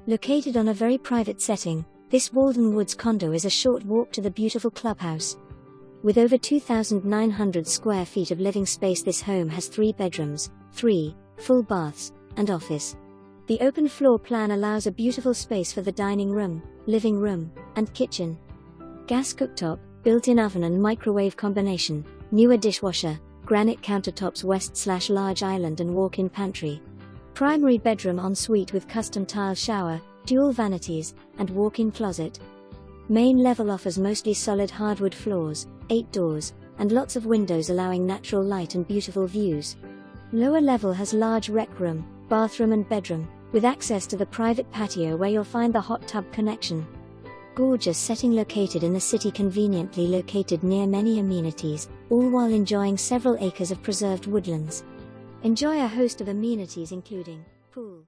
Located on a very private setting, this Walden Woods condo is a short walk to the beautiful clubhouse. With over 2,900 square feet of living space, this home has 3 bedrooms, 3 full baths, and office. The open floor plan allows a beautiful space for the dining room, living room, and kitchen. Gas cooktop, built-in oven and microwave combination, newer dishwasher, granite countertops, west/large island and walk-in pantry. Primary bedroom ensuite with custom tile shower, dual vanities, and walk-in closet. Main level offers mostly solid hardwood floors, 8 doors, and lots of windows allowing natural light and beautiful views. Lower level has large rec room, bathroom and bedroom, with access to the private patio where you'll find the hot tub connection. Gorgeous setting located in the city, conveniently located near many amenities, all while enjoying several acres of preserved woodlands. Enjoy a host of amenities including pool,